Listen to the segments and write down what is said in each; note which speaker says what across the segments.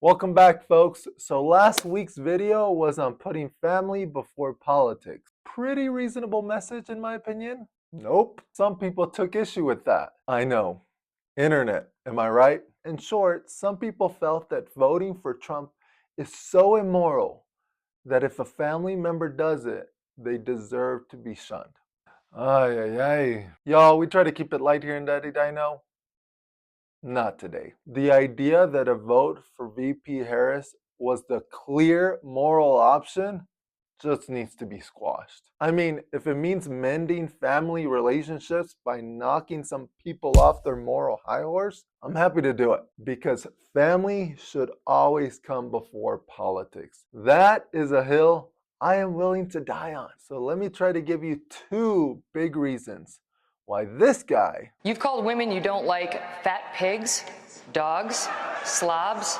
Speaker 1: Welcome back, folks. So last week's video was on putting family before politics. Pretty reasonable message in my opinion. Nope. Some people took issue with that. I know. Internet, am I right? In short, some people felt that voting for Trump is so immoral that if a family member does it, they deserve to be shunned. Ay, ay, ay. Y'all, we try to keep it light here in Daddy Dino. Not today. The idea that a vote for VP Harris was the clear moral option just needs to be squashed. I mean, if it means mending family relationships by knocking some people off their moral high horse, I'm happy to do it because family should always come before politics. That is a hill I am willing to die on. So let me try to give you two big reasons why this guy.
Speaker 2: You've called women you don't like fat pigs, dogs, slobs,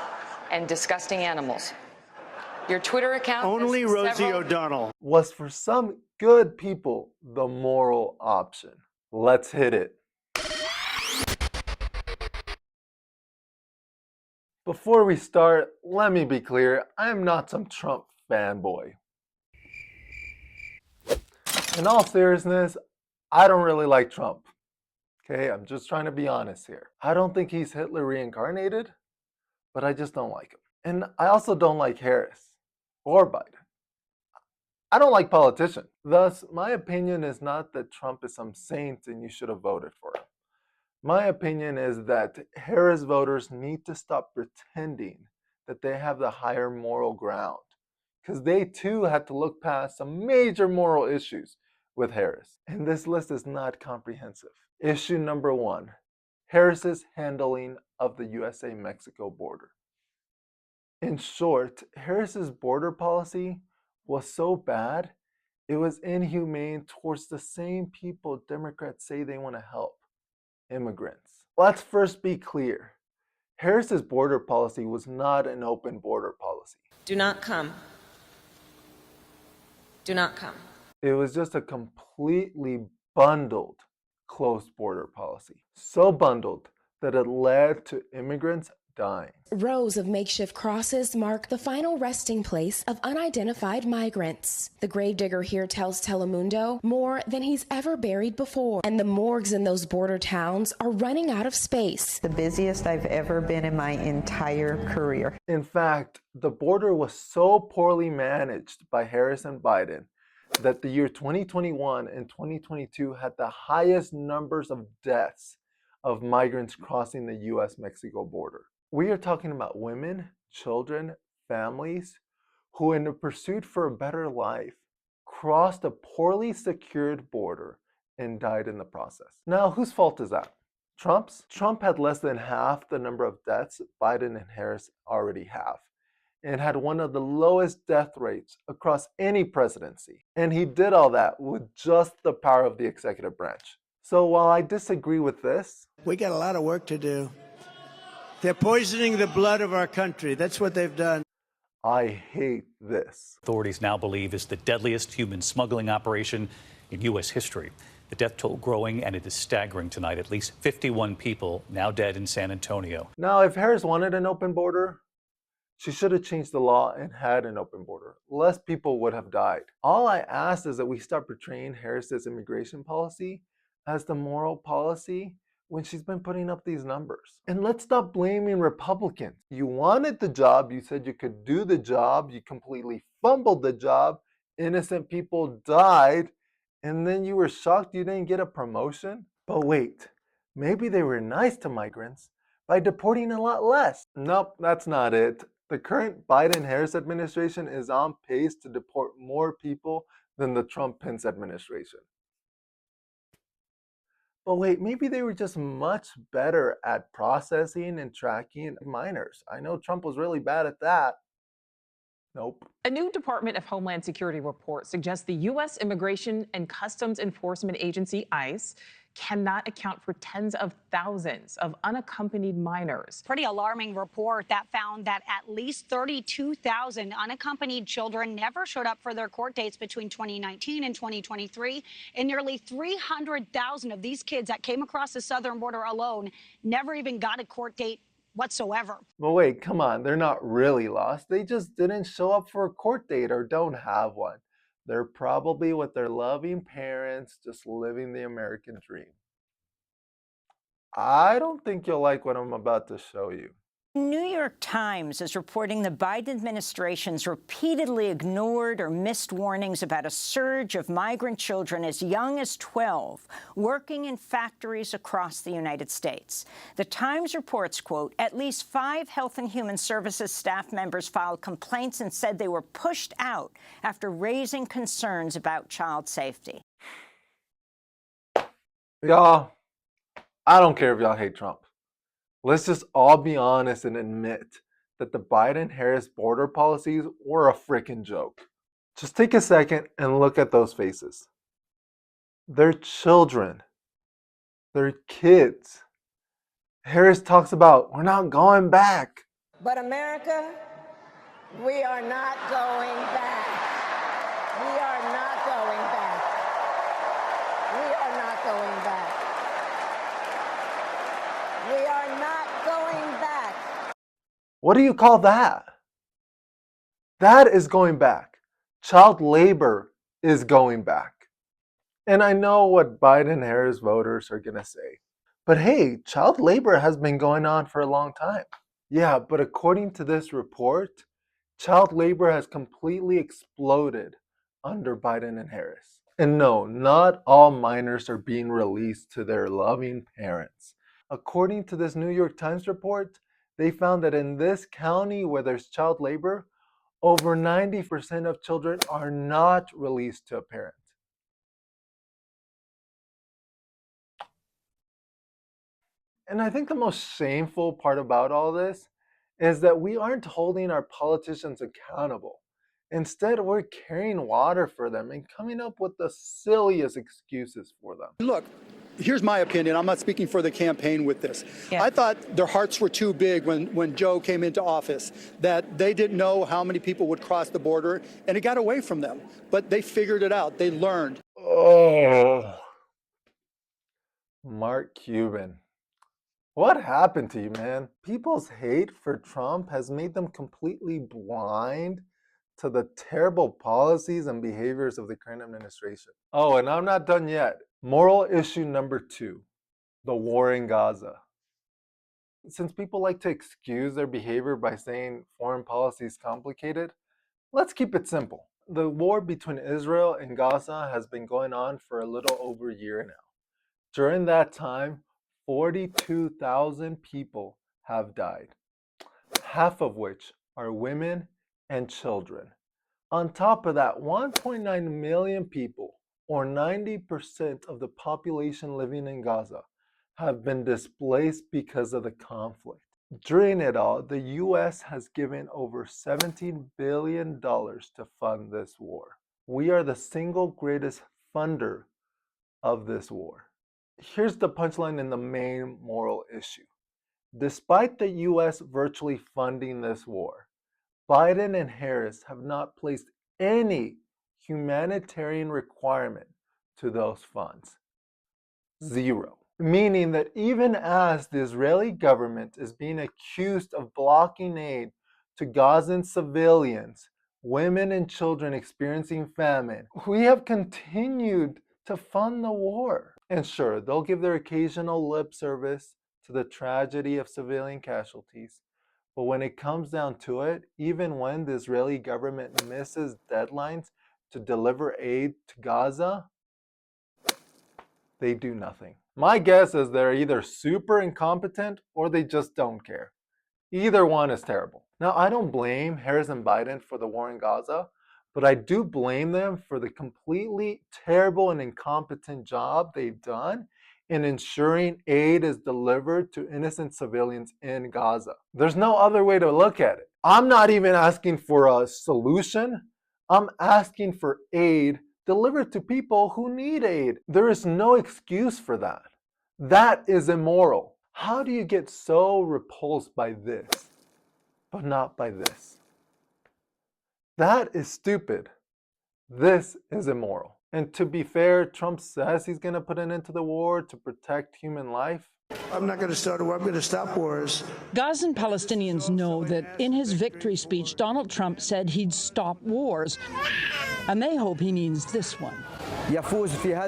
Speaker 2: and disgusting animals. Your Twitter account
Speaker 3: only Rosie O'Donnell
Speaker 1: was for some good people the moral option. Let's hit it. Before we start, let me be clear, I am not some Trump fanboy. In all seriousness, I don't really like Trump. Okay, I'm just trying to be honest here. I don't think he's Hitler reincarnated, but I just don't like him. And I also don't like Harris or Biden. I don't like politicians. Thus, my opinion is not that Trump is some saint and you should have voted for him. My opinion is that Harris voters need to stop pretending that they have the higher moral ground, because they too had to look past some major moral issues with Harris. And this list is not comprehensive. Issue number one, Harris's handling of the USA-Mexico border. In short, Harris's border policy was so bad, it was inhumane towards the same people Democrats say they want to help, immigrants. Let's first be clear. Harris's border policy was not an open border policy.
Speaker 4: Do not come. Do not come.
Speaker 1: It was just a completely bundled closed border policy. So bundled that it led to immigrants dying.
Speaker 5: Rows of makeshift crosses mark the final resting place of unidentified migrants. The gravedigger here tells Telemundo more than he's ever buried before, and the morgues in those border towns are running out of space.
Speaker 6: The busiest I've ever been in my entire career.
Speaker 1: In fact, the border was so poorly managed by Harris and Biden that the year 2021 and 2022 had the highest numbers of deaths of migrants crossing the US-Mexico border. We are talking about women, children, families who, in the pursuit for a better life, crossed a poorly secured border and died in the process. Now, whose fault is that? Trump's? Trump had less than half the number of deaths Biden and Harris already have, and had one of the lowest death rates across any presidency. And he did all that with just the power of the executive branch. So while I disagree with this,
Speaker 3: we got a lot of work to do. They're poisoning the blood of our country. That's what they've done.
Speaker 1: I hate this.
Speaker 7: Authorities now believe is the deadliest human smuggling operation in U.S. history. The death toll growing, and it is staggering tonight. At least 51 people now dead in San Antonio.
Speaker 1: Now, if Harris wanted an open border, she should have changed the law and had an open border. Less people would have died. All I asked is that we stop portraying Harris's immigration policy as the moral policy when she's been putting up these numbers. And let's stop blaming Republicans. You wanted the job, you said you could do the job, you completely fumbled the job, innocent people died, and then you were shocked you didn't get a promotion? But wait, maybe they were nice to migrants by deporting a lot less. Nope, that's not it. The current Biden-Harris administration is on pace to deport more people than the Trump-Pence administration. But wait, maybe they were just much better at processing and tracking minors. I know Trump was really bad at that. Nope.
Speaker 8: A new Department of Homeland Security report suggests the U.S. Immigration and Customs Enforcement Agency, ICE, cannot account for tens of thousands of unaccompanied minors.
Speaker 9: Pretty alarming report that found that at least 32,000 unaccompanied children never showed up for their court dates between 2019 and 2023. And nearly 300,000 of these kids that came across the southern border alone never even got a court date whatsoever.
Speaker 1: But wait, come on, they're not really lost. They just didn't show up for a court date or don't have one. They're probably with their loving parents, just living the American dream. I don't think you'll like what I'm about to show you.
Speaker 4: The New York Times is reporting the Biden administration's repeatedly ignored or missed warnings about a surge of migrant children as young as 12 working in factories across the United States. The Times reports, quote, at least 5 Health and Human Services staff members filed complaints and said they were pushed out after raising concerns about child safety.
Speaker 1: Y'all, I don't care if y'all hate Trump. Let's just all be honest and admit that the Biden-Harris border policies were a freaking joke. Just take a second and look at those faces. They're children. They're kids. Harris talks about, we're not going back.
Speaker 10: But America, we are not going back. We are not going back. We are not going back. We are not going back.
Speaker 1: What do you call that? That is going back. Child labor is going back. And I know what Biden-Harris voters are going to say. But hey, child labor has been going on for a long time. Yeah, but according to this report, child labor has completely exploded under Biden and Harris. And no, not all minors are being released to their loving parents. According to this New York Times report, they found that in this county where there's child labor, over 90% of children are not released to a parent. And I think the most shameful part about all this is that we aren't holding our politicians accountable. Instead, we're carrying water for them and coming up with the silliest excuses for them.
Speaker 11: Look, here's my opinion. I'm not speaking for the campaign with this.
Speaker 4: Yeah.
Speaker 11: I thought their hearts were too big when Joe came into office, that they didn't know how many people would cross the border, and it got away from them. But they figured it out. They learned.
Speaker 1: Oh, Mark Cuban. What happened to you, man? People's hate for Trump has made them completely blind to the terrible policies and behaviors of the current administration. Oh, and I'm not done yet. Moral issue number 2, the war in Gaza. Since people like to excuse their behavior by saying foreign policy is complicated, let's keep it simple. The war between Israel and Gaza has been going on for a little over a year now. During that time, 42,000 people have died, half of which are women and children. On top of that, 1.9 million people, or 90% of the population living in Gaza, have been displaced because of the conflict. During it all, the US has given over $17 billion to fund this war. We are the single greatest funder of this war. Here's the punchline in the main moral issue. Despite the US virtually funding this war, Biden and Harris have not placed any humanitarian requirement to those funds. 0. Meaning that even as the Israeli government is being accused of blocking aid to Gazan civilians, women and children experiencing famine, we have continued to fund the war. And sure, they'll give their occasional lip service to the tragedy of civilian casualties. But when it comes down to it, even when the Israeli government misses deadlines to deliver aid to Gaza, they do nothing. My guess is they're either super incompetent or they just don't care. Either one is terrible. Now, I don't blame Harris and Biden for the war in Gaza, but I do blame them for the completely terrible and incompetent job they've done in ensuring aid is delivered to innocent civilians in Gaza. There's no other way to look at it. I'm not even asking for a solution. I'm asking for aid delivered to people who need aid. There is no excuse for that. That is immoral. How do you get so repulsed by this, but not by this? That is stupid. This is immoral. And to be fair, Trump says he's going to put an end to the war to protect human life.
Speaker 3: I'm not going to start a war. I'm going to stop wars.
Speaker 12: Gazan Palestinians know that in his victory speech, Donald Trump said he'd stop wars, and they hope he means this one.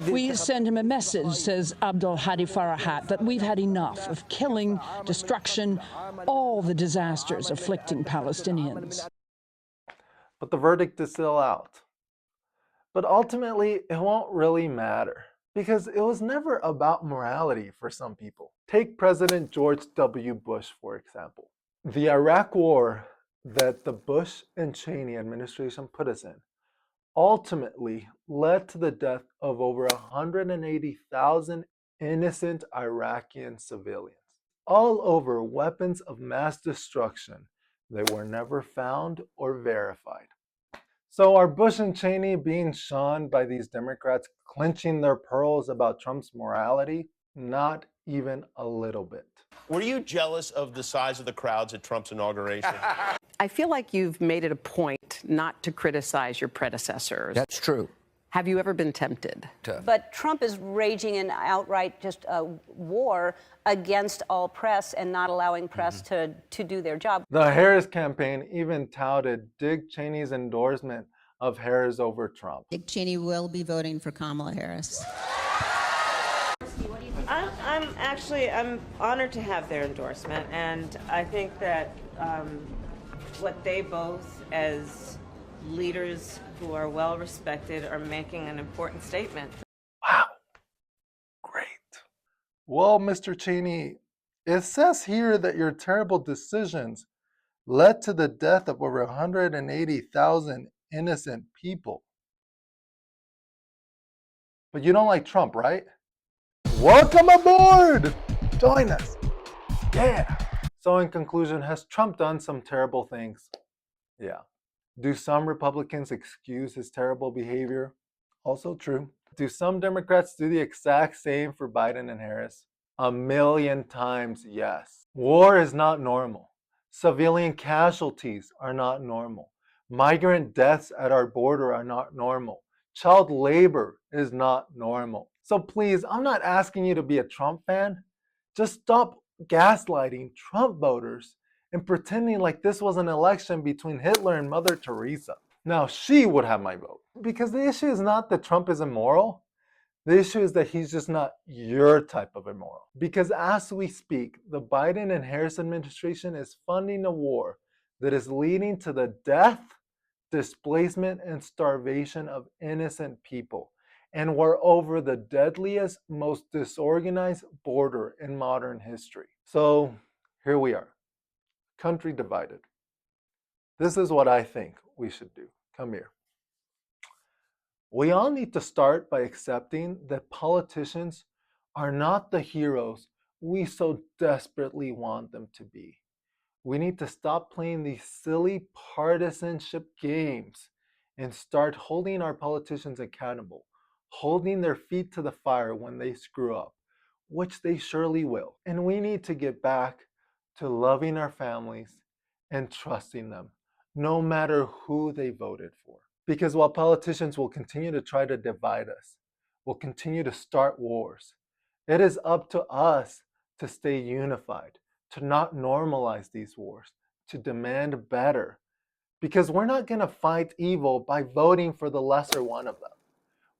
Speaker 12: We send him a message, says Abdul Hadi Farahat, that we've had enough of killing, destruction, all the disasters afflicting Palestinians.
Speaker 1: But the verdict is still out. But ultimately, it won't really matter, because it was never about morality for some people. Take President George W. Bush, for example. The Iraq War that the Bush and Cheney administration put us in ultimately led to the death of over 180,000 innocent Iraqi civilians, all over weapons of mass destruction that were never found or verified. So are Bush and Cheney being shunned by these Democrats clenching their pearls about Trump's morality? Not even a little bit.
Speaker 13: Were you jealous of the size of the crowds at Trump's inauguration?
Speaker 14: I feel like you've made it a point not to criticize your predecessors.
Speaker 15: That's true.
Speaker 14: Have you ever been tempted?
Speaker 16: But Trump is raging an outright just a war against all press and not allowing press to do their job.
Speaker 1: The Harris campaign even touted Dick Cheney's endorsement of Harris over Trump.
Speaker 17: Dick Cheney will be voting for Kamala Harris.
Speaker 18: I'm honored to have their endorsement, and I think that what they both, as leaders who are well respected, are making an important statement.
Speaker 1: Wow. Great. Well, Mr. Cheney, it says here that your terrible decisions led to the death of over 180,000 innocent people. But you don't like Trump, right? Welcome aboard! Join us. Yeah. So in conclusion, has Trump done some terrible things? Yeah. Do some Republicans excuse his terrible behavior? Also true. Do some Democrats do the exact same for Biden and Harris? 1,000,000 times yes. War is not normal. Civilian casualties are not normal. Migrant deaths at our border are not normal. Child labor is not normal. So please, I'm not asking you to be a Trump fan. Just stop gaslighting Trump voters and pretending like this was an election between Hitler and Mother Teresa. Now, she would have my vote. Because the issue is not that Trump is immoral. The issue is that he's just not your type of immoral. Because as we speak, the Biden and Harris administration is funding a war that is leading to the death, displacement, and starvation of innocent people. And we're over the deadliest, most disorganized border in modern history. So here we are, country divided. This is what I think we should do. Come here. We all need to start by accepting that politicians are not the heroes we so desperately want them to be. We need to stop playing these silly partisanship games and start holding our politicians accountable, holding their feet to the fire when they screw up, which they surely will. And we need to get back to loving our families and trusting them, no matter who they voted for. Because while politicians will continue to try to divide us, will continue to start wars, it is up to us to stay unified, to not normalize these wars, to demand better. Because we're not going to fight evil by voting for the lesser one of them.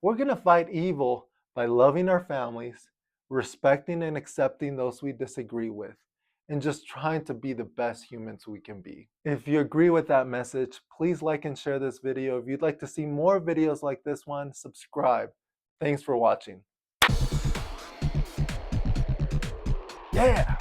Speaker 1: We're going to fight evil by loving our families, respecting and accepting those we disagree with, and just trying to be the best humans we can be. If you agree with that message, please like and share this video. If you'd like to see more videos like this one, subscribe. Thanks for watching. Yeah!